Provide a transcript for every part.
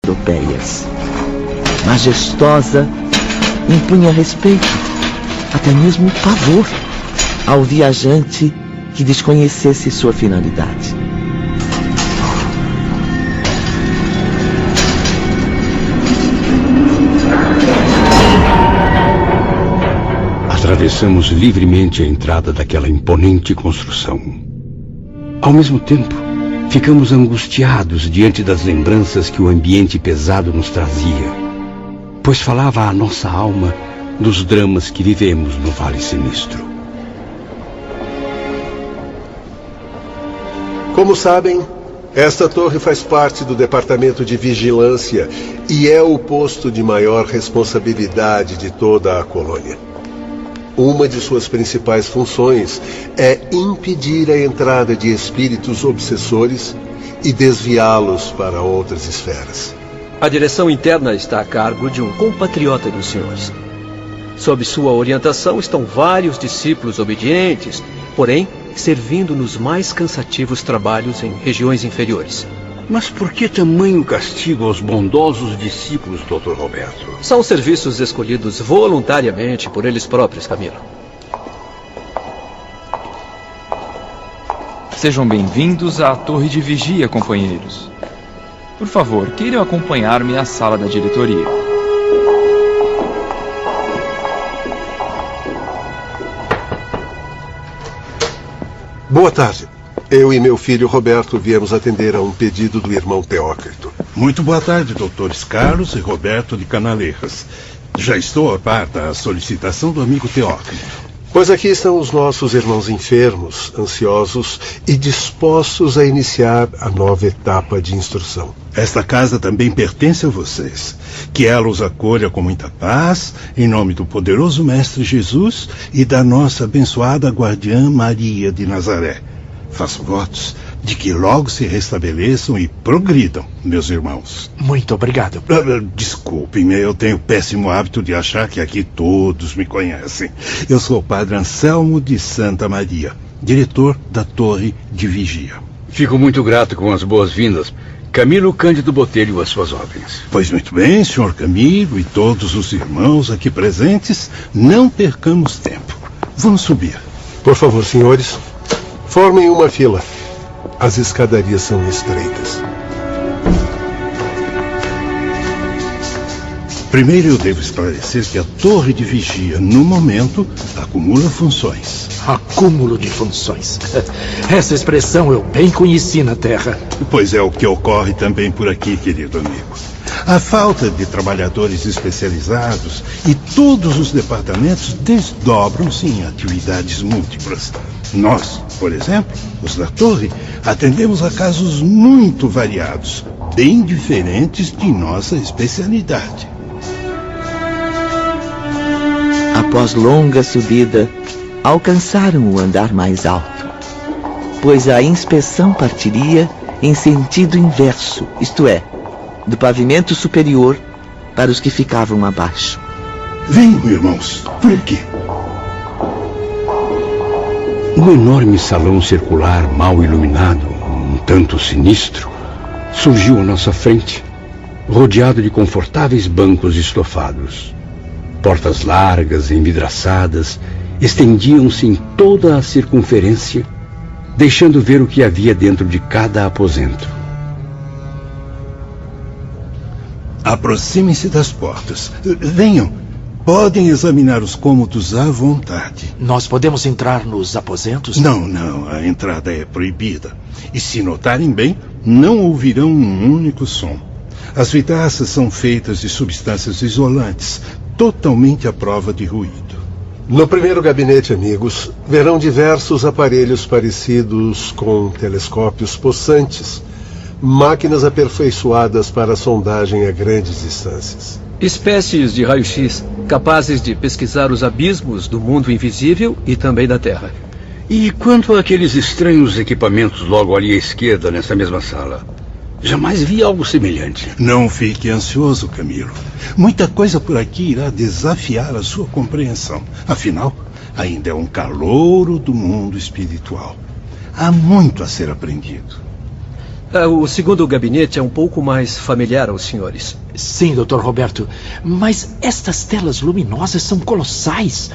centopeias. Majestosa, impunha respeito, até mesmo pavor, ao viajante que desconhecesse sua finalidade. Atravessamos livremente a entrada daquela imponente construção. Ao mesmo tempo, ficamos angustiados diante das lembranças que o ambiente pesado nos trazia, pois falava à nossa alma dos dramas que vivemos no Vale Sinistro. Como sabem, esta torre faz parte do Departamento de Vigilância e é o posto de maior responsabilidade de toda a colônia. Uma de suas principais funções é impedir a entrada de espíritos obsessores e desviá-los para outras esferas. A direção interna está a cargo de um compatriota dos senhores. Sob sua orientação estão vários discípulos obedientes, porém servindo nos mais cansativos trabalhos em regiões inferiores. Mas por que tamanho castigo aos bondosos discípulos, Dr. Roberto? São serviços escolhidos voluntariamente por eles próprios, Camilo. Sejam bem-vindos à Torre de Vigia, companheiros. Por favor, queiram acompanhar-me à sala da diretoria. Boa tarde. Eu e meu filho Roberto viemos atender a um pedido do irmão Teócrito. Muito boa tarde, doutores Carlos e Roberto de Canaleiras. Já estou a par da solicitação do amigo Teócrito. Pois aqui estão os nossos irmãos enfermos, ansiosos e dispostos a iniciar a nova etapa de instrução. Esta casa também pertence a vocês. Que ela os acolha com muita paz, em nome do poderoso Mestre Jesus e da nossa abençoada guardiã Maria de Nazaré. Faço votos de que logo se restabeleçam e progridam, meus irmãos. Muito obrigado. Desculpem-me, eu tenho o péssimo hábito de achar que aqui todos me conhecem. Eu sou o Padre Anselmo de Santa Maria, diretor da Torre de Vigia. Fico muito grato com as boas-vindas. Camilo Cândido Botelho, às suas ordens. Pois muito bem, senhor Camilo e todos os irmãos aqui presentes, não percamos tempo. Vamos subir. Por favor, senhores, formem uma fila. As escadarias são estreitas. Primeiro eu devo esclarecer que a Torre de Vigia, no momento, acumula funções. Acúmulo de funções. Essa expressão eu bem conheci na Terra. Pois é o que ocorre também por aqui, querido amigo. A falta de trabalhadores especializados e todos os departamentos desdobram-se em atividades múltiplas. Nós, por exemplo, os da Torre, atendemos a casos muito variados, bem diferentes de nossa especialidade. Após longa subida, alcançaram o andar mais alto, pois a inspeção partiria em sentido inverso, isto é, do pavimento superior para os que ficavam abaixo. Venham, irmãos, por aqui. Um enorme salão circular mal iluminado, um tanto sinistro, surgiu à nossa frente, rodeado de confortáveis bancos estofados. Portas largas, envidraçadas, estendiam-se em toda a circunferência, deixando ver o que havia dentro de cada aposento. Aproximem-se das portas. Venham. Podem examinar os cômodos à vontade. Nós podemos entrar nos aposentos? Não. A entrada é proibida. E se notarem bem, não ouvirão um único som. As vidraças são feitas de substâncias isolantes, totalmente à prova de ruído. No primeiro gabinete, amigos, verão diversos aparelhos parecidos com telescópios possantes, máquinas aperfeiçoadas para sondagem a grandes distâncias. Espécies de raio-x capazes de pesquisar os abismos do mundo invisível e também da Terra. E quanto àqueles estranhos equipamentos logo ali à esquerda, nessa mesma sala? Jamais vi algo semelhante. Não fique ansioso, Camilo. Muita coisa por aqui irá desafiar a sua compreensão. Afinal, ainda é um calouro do mundo espiritual. Há muito a ser aprendido. O segundo gabinete é um pouco mais familiar aos senhores. Sim, Dr. Roberto. Mas estas telas luminosas são colossais.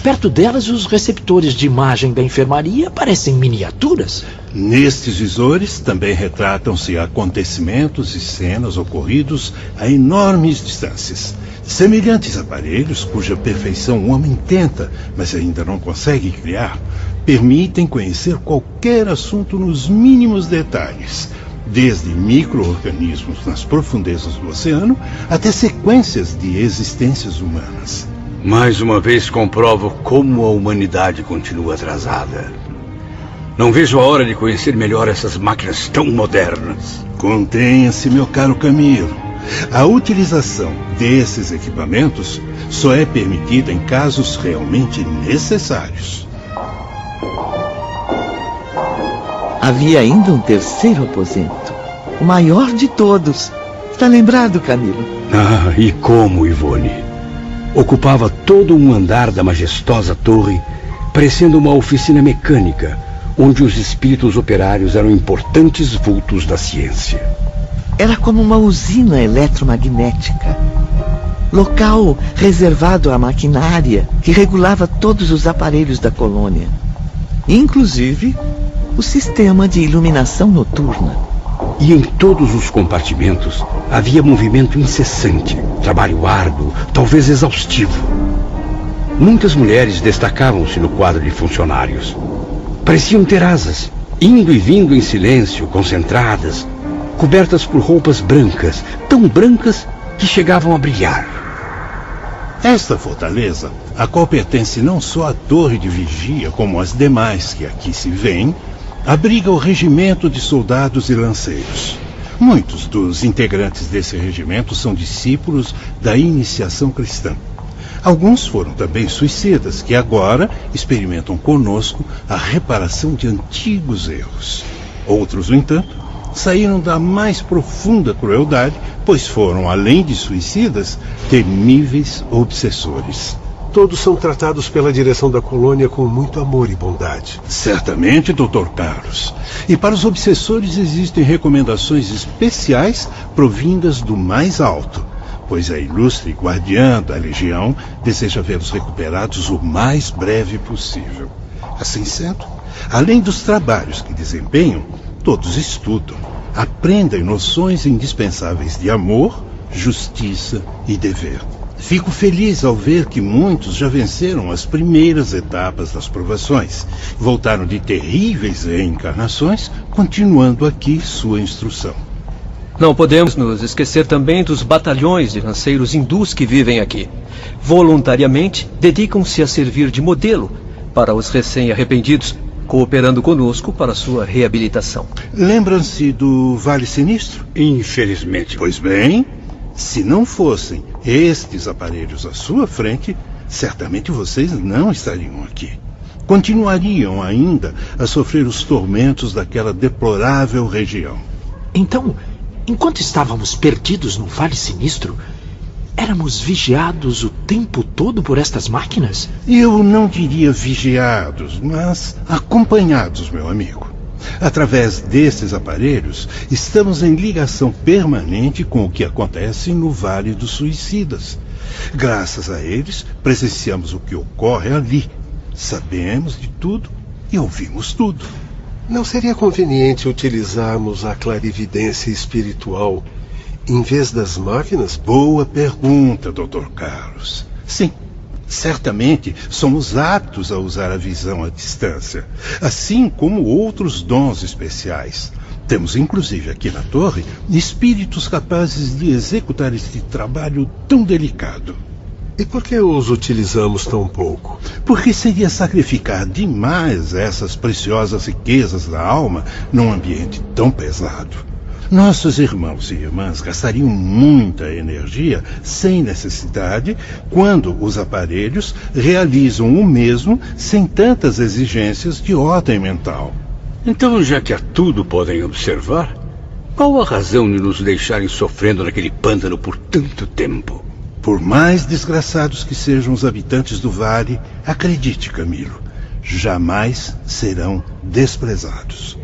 Perto delas, os receptores de imagem da enfermaria parecem miniaturas. Nestes visores também retratam-se acontecimentos e cenas ocorridos a enormes distâncias. Semelhantes aparelhos, cuja perfeição o homem tenta, mas ainda não consegue criar, permitem conhecer qualquer assunto nos mínimos detalhes, desde micro-organismos nas profundezas do oceano até sequências de existências humanas. Mais uma vez comprovo como a humanidade continua atrasada. Não vejo a hora de conhecer melhor essas máquinas tão modernas. Contenha-se, meu caro Camilo. A utilização desses equipamentos só é permitida em casos realmente necessários. Havia ainda um terceiro aposento, o maior de todos. Está lembrado, Camilo? Ah, e como, Ivone? Ocupava todo um andar da majestosa torre, parecendo uma oficina mecânica, onde os espíritos operários eram importantes vultos da ciência. Era como uma usina eletromagnética. Local reservado à maquinária que regulava todos os aparelhos da colônia. Inclusive o sistema de iluminação noturna. E em todos os compartimentos havia movimento incessante, trabalho árduo, talvez exaustivo. Muitas mulheres destacavam-se no quadro de funcionários. Pareciam ter asas, indo e vindo em silêncio, concentradas, cobertas por roupas brancas, tão brancas que chegavam a brilhar. Esta fortaleza, a qual pertence não só à torre de vigia, como as demais que aqui se vêem, abriga o regimento de soldados e lanceiros. Muitos dos integrantes desse regimento são discípulos da iniciação cristã. Alguns foram também suicidas, que agora experimentam conosco a reparação de antigos erros. Outros, no entanto, saíram da mais profunda crueldade, pois foram, além de suicidas, temíveis obsessores. Todos são tratados pela direção da colônia com muito amor e bondade. Certamente, Dr. Carlos. E para os obsessores existem recomendações especiais provindas do mais alto, pois a ilustre guardiã da Legião deseja vê-los recuperados o mais breve possível. Assim sendo, além dos trabalhos que desempenham, todos estudam, aprendem noções indispensáveis de amor, justiça e dever. Fico feliz ao ver que muitos já venceram as primeiras etapas das provações. Voltaram de terríveis reencarnações, continuando aqui sua instrução. Não podemos nos esquecer também dos batalhões de lanceiros hindus que vivem aqui. Voluntariamente, dedicam-se a servir de modelo para os recém-arrependidos, cooperando conosco para sua reabilitação. Lembram-se do Vale Sinistro? Infelizmente. Pois bem, se não fossem estes aparelhos à sua frente, certamente vocês não estariam aqui. Continuariam ainda a sofrer os tormentos daquela deplorável região. Então, enquanto estávamos perdidos no Vale Sinistro, éramos vigiados o tempo todo por estas máquinas? Eu não diria vigiados, mas acompanhados, meu amigo. Através desses aparelhos, estamos em ligação permanente com o que acontece no Vale dos Suicidas. Graças a eles, presenciamos o que ocorre ali. Sabemos de tudo e ouvimos tudo. Não seria conveniente utilizarmos a clarividência espiritual em vez das máquinas? Boa pergunta, Dr. Carlos. Sim. Certamente somos aptos a usar a visão à distância, assim como outros dons especiais. Temos inclusive aqui na torre espíritos capazes de executar este trabalho tão delicado. E por que os utilizamos tão pouco? Porque seria sacrificar demais essas preciosas riquezas da alma num ambiente tão pesado. Nossos irmãos e irmãs gastariam muita energia sem necessidade quando os aparelhos realizam o mesmo sem tantas exigências de ordem mental. Então, já que a tudo podem observar, qual a razão de nos deixarem sofrendo naquele pântano por tanto tempo? Por mais desgraçados que sejam os habitantes do vale, acredite, Camilo, jamais serão desprezados.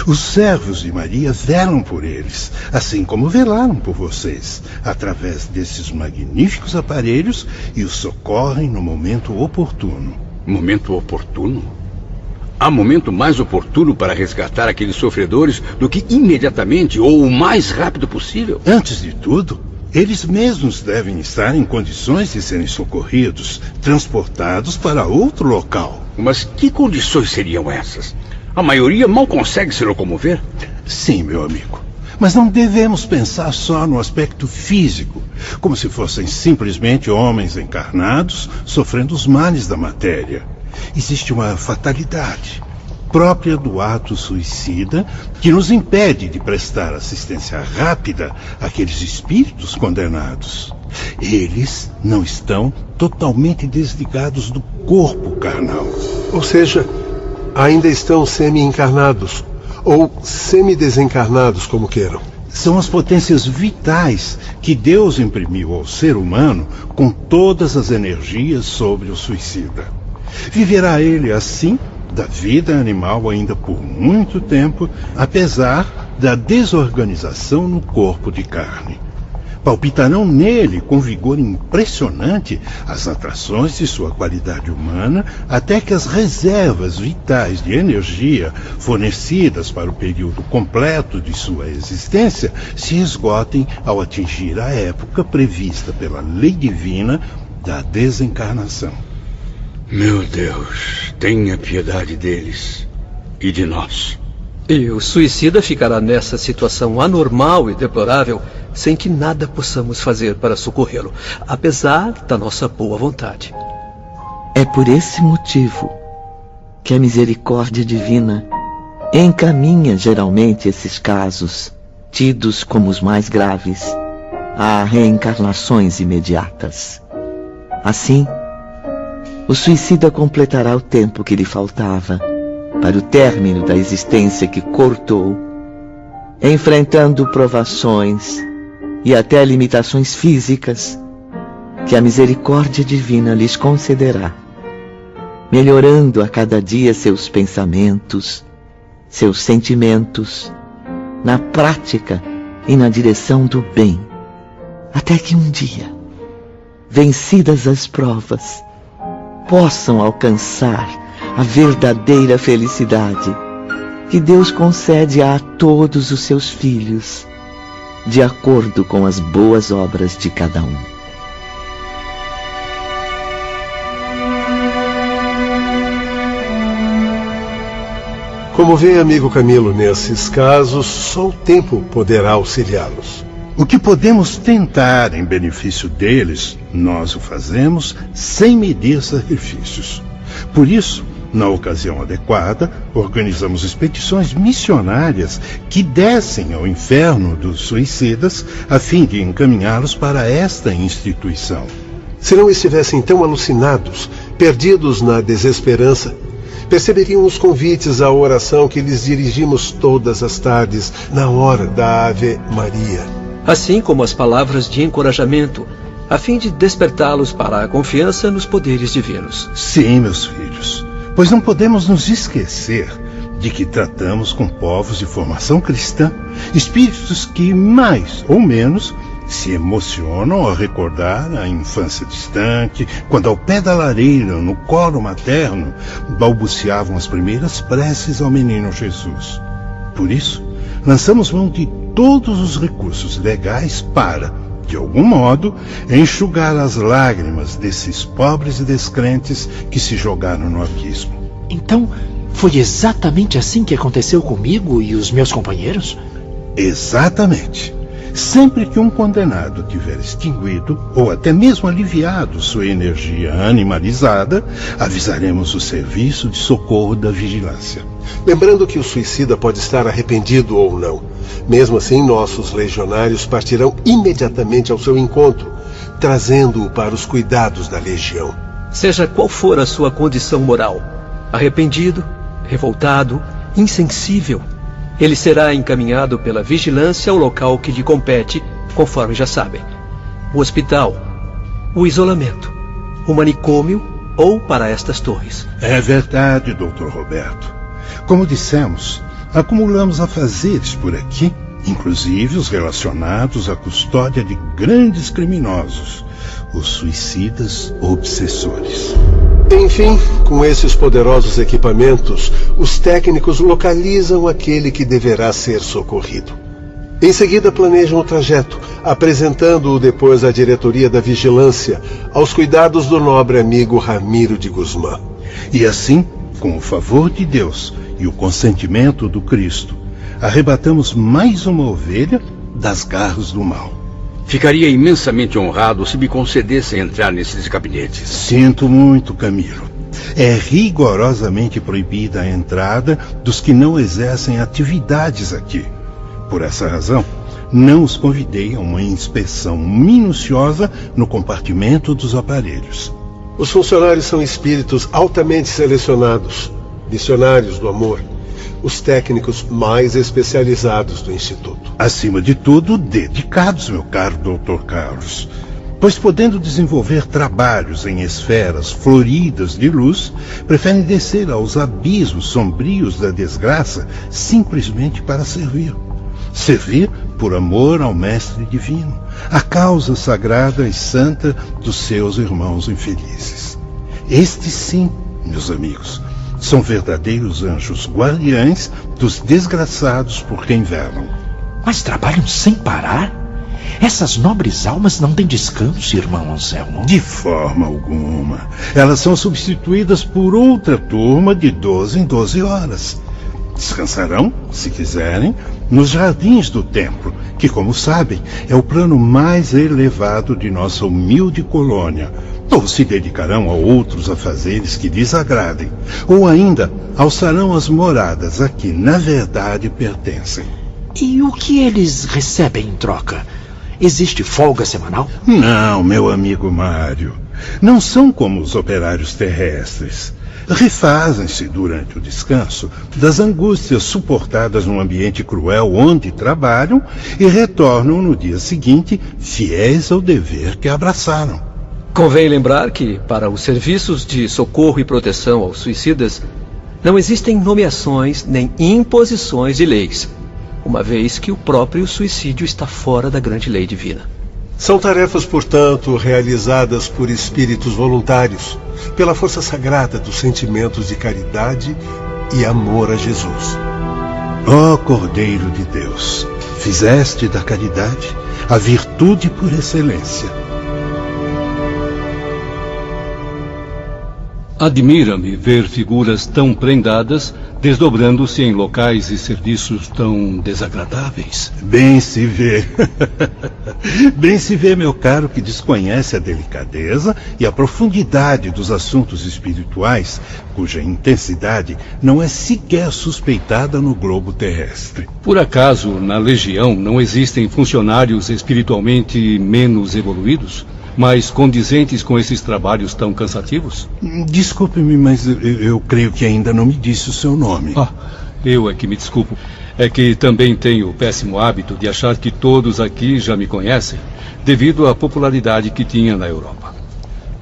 Os servos de Maria velam por eles, assim como velaram por vocês, através desses magníficos aparelhos, e os socorrem no momento oportuno. Momento oportuno? Há momento mais oportuno para resgatar aqueles sofredores do que imediatamente ou o mais rápido possível? Antes de tudo, eles mesmos devem estar em condições de serem socorridos, transportados para outro local. Mas que condições seriam essas? A maioria mal consegue se locomover? Sim, meu amigo. Mas não devemos pensar só no aspecto físico, como se fossem simplesmente homens encarnados sofrendo os males da matéria. Existe uma fatalidade própria do ato suicida que nos impede de prestar assistência rápida àqueles espíritos condenados. Eles não estão totalmente desligados do corpo carnal. Ou seja, ainda estão semi-encarnados, ou semi-desencarnados, como queiram. São as potências vitais que Deus imprimiu ao ser humano com todas as energias sobre o suicida. Viverá ele assim da vida animal ainda por muito tempo, apesar da desorganização no corpo de carne. Palpitarão nele com vigor impressionante as atrações de sua qualidade humana, até que as reservas vitais de energia fornecidas para o período completo de sua existência se esgotem ao atingir a época prevista pela lei divina da desencarnação. Meu Deus, tenha piedade deles e de nós. E o suicida ficará nessa situação anormal e deplorável sem que nada possamos fazer para socorrê-lo, apesar da nossa boa vontade. É por esse motivo que a misericórdia divina encaminha geralmente esses casos, tidos como os mais graves, a reencarnações imediatas. Assim, o suicida completará o tempo que lhe faltava para o término da existência que cortou, enfrentando provações e até limitações físicas que a misericórdia divina lhes concederá, melhorando a cada dia seus pensamentos, seus sentimentos, na prática e na direção do bem, até que um dia, vencidas as provas, possam alcançar a verdadeira felicidade que Deus concede a todos os seus filhos, de acordo com as boas obras de cada um. Como vê, amigo Camilo, nesses casos, só o tempo poderá auxiliá-los. O que podemos tentar em benefício deles, nós o fazemos sem medir sacrifícios. Por isso, na ocasião adequada, organizamos expedições missionárias que descem ao inferno dos suicidas a fim de encaminhá-los para esta instituição. Se não estivessem tão alucinados, perdidos na desesperança, perceberiam os convites à oração que lhes dirigimos todas as tardes na hora da Ave Maria. Assim como as palavras de encorajamento, a fim de despertá-los para a confiança nos poderes divinos. Sim, meus filhos, pois não podemos nos esquecer de que tratamos com povos de formação cristã, espíritos que, mais ou menos, se emocionam ao recordar a infância distante, quando ao pé da lareira, no colo materno, balbuciavam as primeiras preces ao menino Jesus. Por isso, lançamos mão de todos os recursos legais para, de algum modo, enxugar as lágrimas desses pobres e descrentes que se jogaram no abismo. Então, foi exatamente assim que aconteceu comigo e os meus companheiros? Exatamente. Sempre que um condenado tiver extinguido, ou até mesmo aliviado sua energia animalizada, avisaremos o serviço de socorro da vigilância. Lembrando que o suicida pode estar arrependido ou não. Mesmo assim, nossos legionários partirão imediatamente ao seu encontro, trazendo-o para os cuidados da legião. Seja qual for a sua condição moral, arrependido, revoltado, insensível, ele será encaminhado pela vigilância ao local que lhe compete, conforme já sabem: o hospital, o isolamento, o manicômio ou para estas torres. É verdade, Dr. Roberto. Como dissemos, acumulamos afazeres por aqui, inclusive os relacionados à custódia de grandes criminosos, os suicidas obsessores. Enfim, com esses poderosos equipamentos, os técnicos localizam aquele que deverá ser socorrido. Em seguida, planejam o trajeto, apresentando-o depois à diretoria da vigilância, aos cuidados do nobre amigo Ramiro de Guzmán. E assim, com o favor de Deus e o consentimento do Cristo, arrebatamos mais uma ovelha das garras do mal. Ficaria imensamente honrado se me concedessem entrar nesses gabinetes. Sinto muito, Camilo. É rigorosamente proibida a entrada dos que não exercem atividades aqui. Por essa razão, não os convidei a uma inspeção minuciosa no compartimento dos aparelhos. Os funcionários são espíritos altamente selecionados, missionários do amor, os técnicos mais especializados do Instituto. Acima de tudo, dedicados, meu caro Dr. Carlos, pois podendo desenvolver trabalhos em esferas floridas de luz, preferem descer aos abismos sombrios da desgraça simplesmente para servir. Servir por amor ao Mestre Divino, a causa sagrada e santa dos seus irmãos infelizes. Estes sim, meus amigos, são verdadeiros anjos guardiães dos desgraçados por quem velam. Mas trabalham sem parar? Essas nobres almas não têm descanso, irmão Anselmo? De forma alguma. Elas são substituídas por outra turma de 12 em 12 horas. Descansarão, se quiserem, nos jardins do templo, que, como sabem, é o plano mais elevado de nossa humilde colônia. Ou se dedicarão a outros afazeres que lhes agradem, ou ainda alçarão as moradas a que, na verdade, pertencem. E o que eles recebem em troca? Existe folga semanal? Não, meu amigo Mário. Não são como os operários terrestres. Refazem-se durante o descanso das angústias suportadas num ambiente cruel onde trabalham e retornam no dia seguinte fiéis ao dever que abraçaram. Convém lembrar que, para os serviços de socorro e proteção aos suicidas, não existem nomeações nem imposições de leis, uma vez que o próprio suicídio está fora da grande lei divina. São tarefas, portanto, realizadas por espíritos voluntários, pela força sagrada dos sentimentos de caridade e amor a Jesus. Ó Cordeiro de Deus, fizeste da caridade a virtude por excelência. Admira-me ver figuras tão prendadas desdobrando-se em locais e serviços tão desagradáveis. Bem se vê. Bem se vê, meu caro, que desconhece a delicadeza e a profundidade dos assuntos espirituais, cuja intensidade não é sequer suspeitada no globo terrestre. Por acaso, na Legião não existem funcionários espiritualmente menos evoluídos? Mas condizentes com esses trabalhos tão cansativos? Desculpe-me, mas eu creio que ainda não me disse o seu nome. Eu é que me desculpo. É que também tenho o péssimo hábito de achar que todos aqui já me conhecem, devido à popularidade que tinha na Europa.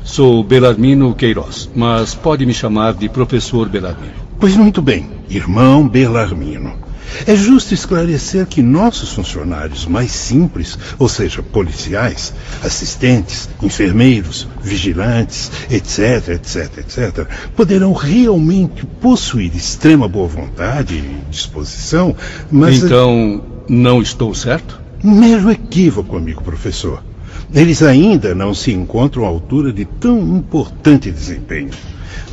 Sou Belarmino Queiroz, mas pode me chamar de Professor Belarmino. Pois muito bem, irmão Belarmino. É justo esclarecer que nossos funcionários mais simples, ou seja, policiais, assistentes, enfermeiros, vigilantes, etc., poderão realmente possuir extrema boa vontade e disposição, mas... Então, não estou certo? Mero equívoco, amigo professor. Eles ainda não se encontram à altura de tão importante desempenho.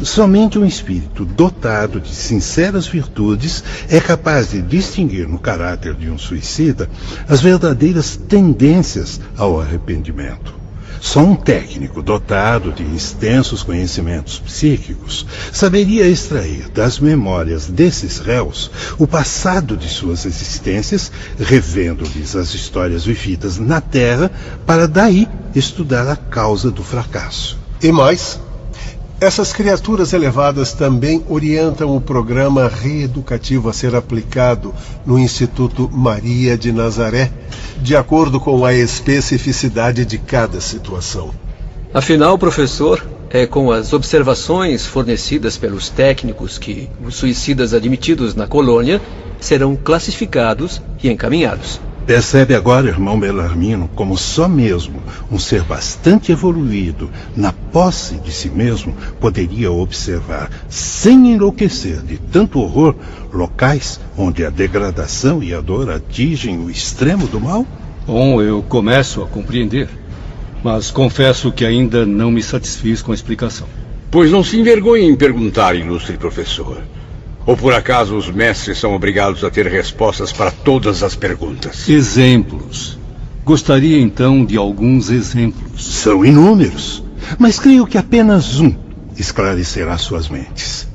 Somente um espírito dotado de sinceras virtudes é capaz de distinguir no caráter de um suicida as verdadeiras tendências ao arrependimento. Só um técnico dotado de extensos conhecimentos psíquicos saberia extrair das memórias desses réus o passado de suas existências, revendo-lhes as histórias vividas na Terra, para daí estudar a causa do fracasso. E mais, essas criaturas elevadas também orientam o programa reeducativo a ser aplicado no Instituto Maria de Nazaré, de acordo com a especificidade de cada situação. Afinal, professor, é com as observações fornecidas pelos técnicos que os suicidas admitidos na colônia serão classificados e encaminhados. Percebe agora, irmão Belarmino, como só mesmo um ser bastante evoluído, na posse de si mesmo, poderia observar, sem enlouquecer de tanto horror, locais onde a degradação e a dor atingem o extremo do mal? Bom, eu começo a compreender, mas confesso que ainda não me satisfiz com a explicação. Pois não se envergonhe em perguntar, ilustre professor. Ou por acaso os mestres são obrigados a ter respostas para todas as perguntas? Exemplos. Gostaria então de alguns exemplos. São inúmeros, mas creio que apenas um esclarecerá suas mentes.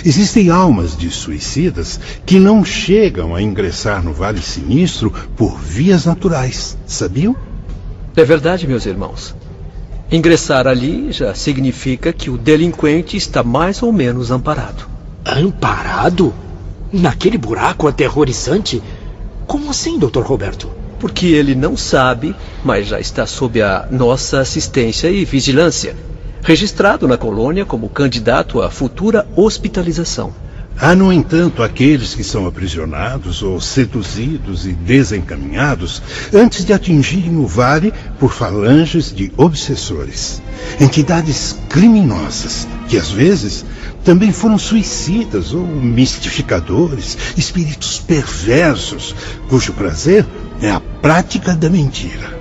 Existem almas de suicidas que não chegam a ingressar no Vale Sinistro por vias naturais, sabiam? É verdade, meus irmãos. Ingressar ali já significa que o delinquente está mais ou menos amparado. Amparado? Naquele buraco aterrorizante? Como assim, Dr. Roberto? Porque ele não sabe, mas já está sob a nossa assistência e vigilância, registrado na colônia como candidato à futura hospitalização. Há, no entanto, aqueles que são aprisionados ou seduzidos e desencaminhados antes de atingirem o vale por falanges de obsessores, entidades criminosas que, às vezes, também foram suicidas ou mistificadores, espíritos perversos, cujo prazer é a prática da mentira.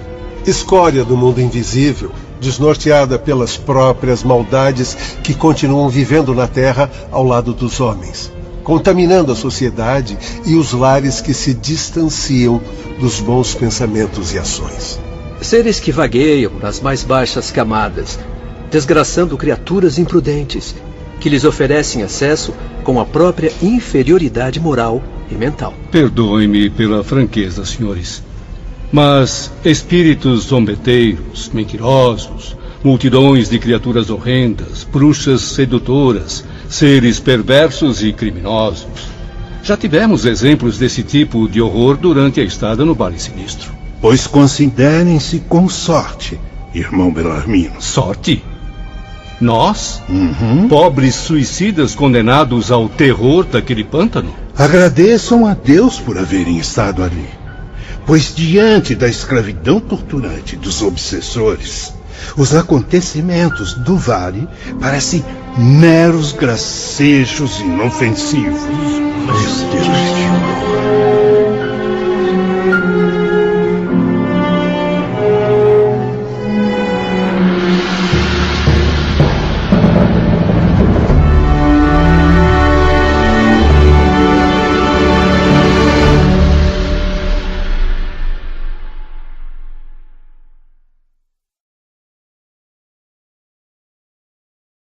Escória do mundo invisível, desnorteada pelas próprias maldades que continuam vivendo na Terra ao lado dos homens, contaminando a sociedade e os lares que se distanciam dos bons pensamentos e ações. Seres que vagueiam nas mais baixas camadas, desgraçando criaturas imprudentes, que lhes oferecem acesso com a própria inferioridade moral e mental. Perdoem-me pela franqueza, senhores. Mas espíritos zombeteiros, mentirosos, multidões de criaturas horrendas, bruxas sedutoras, seres perversos e criminosos. Já tivemos exemplos desse tipo de horror durante a estada no Vale Sinistro. Pois considerem-se com sorte, irmão Belarmino. Sorte? Nós? Uhum. Pobres suicidas condenados ao terror daquele pântano? Agradeçam a Deus por haverem estado ali. Pois diante da escravidão torturante dos obsessores, os acontecimentos do vale parecem meros gracejos inofensivos. Meu Deus.